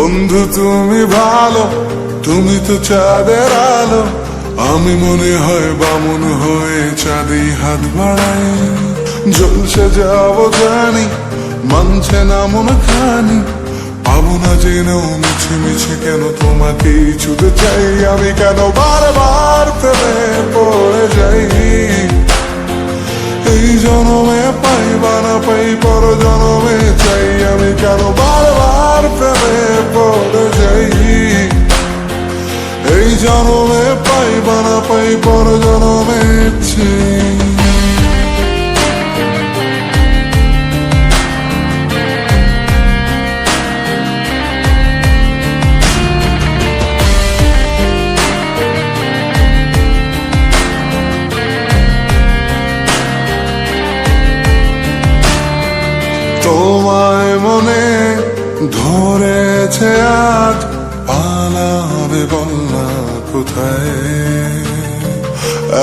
বন্ধু তুমি ভালো, তুমি তো চাঁদের আলো। আমি মনে হয় বামন হয়ে চাঁদে হাত বাড়াই। ঝলসে যাবো জানি, মানছে না মন খানি। পাবো না জেনেও মিছে মিছে কেন তোমাকে ছুতে চাই। আমি কেন বারবার প্রেমে পড়ে যাই। এই জনমে পাই বা না পাই, পর জনমে চাই। আমি কেন বারবার প্রেমে পড়ে যাই। এই জনমে পাই বা না পাই, পর জনমে চাই। তোমায় মনে ধরেছে আজ, পালাবে বলনা কোথায়।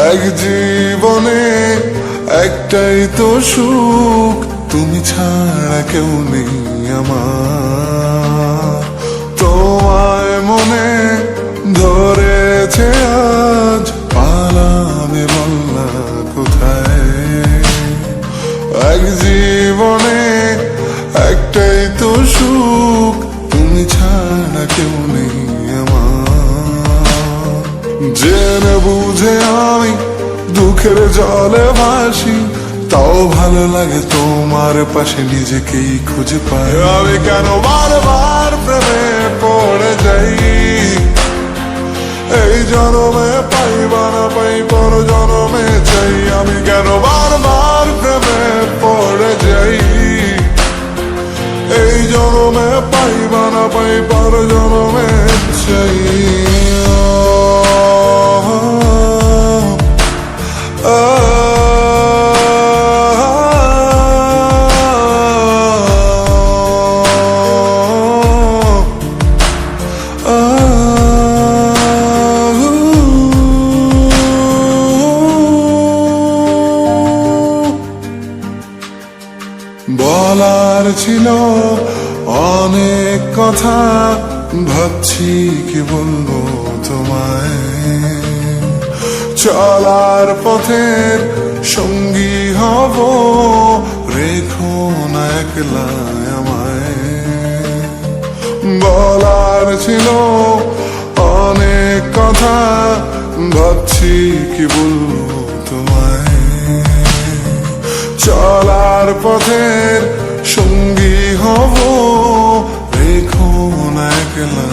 এক জীবনে একটাই তো সুখ, তুমি ছাড়া কেউ নেই আমার। তোমায় মনে ধরেছে আজ, পালাবে বলনা কোথায়। এক জীবনে একটাই তো সুখ, তুমি ছাড়া কেউ নেই আমার। জেনে বুঝে আমি দুঃখের জলে ভাসি, তাও ভালো লাগে তোমার পাশে নিজেকেই খুঁজে পাই। আমি কেন বারবার প্রেমে পড়ে যাই। এই জনমে পাই বা না পাই, পর জনমে চাই। আমি কেন বারবার প্রেমে পড়ে যাই। এই জনমে পাই বা না পাই, পর জনমে চাই। বলার ছিল অনেক কথা, ভাবছি কি বলবো তোমায়। চলার পথের সঙ্গী হব, রেখো না একলা আমায়। বলার ছিল অনেক কথা, ভাবছি কি বলবো তোমায়। চলার পথের সঙ্গী হব, রেখো না একলা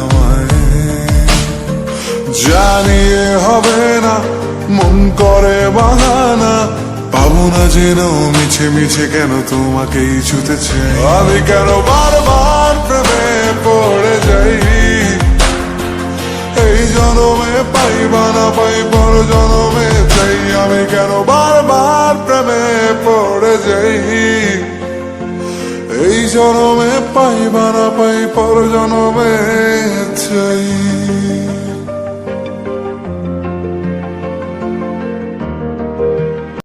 আমায়। জানিয়ে হবে না, মন করে বাহানা। পাবো না যেন মিছে মিছে কেন তোমাকেই ছুতে চাই। আমি কেন বারবার প্রেমে পড়ে যাই। এই জনমে পাই বা না পাই, পর জনমে চাই। আমি কেন বারবার প্রেমে পড়ে যাই। এই জনমে পাই বা না পাই, পর জনমে চাই।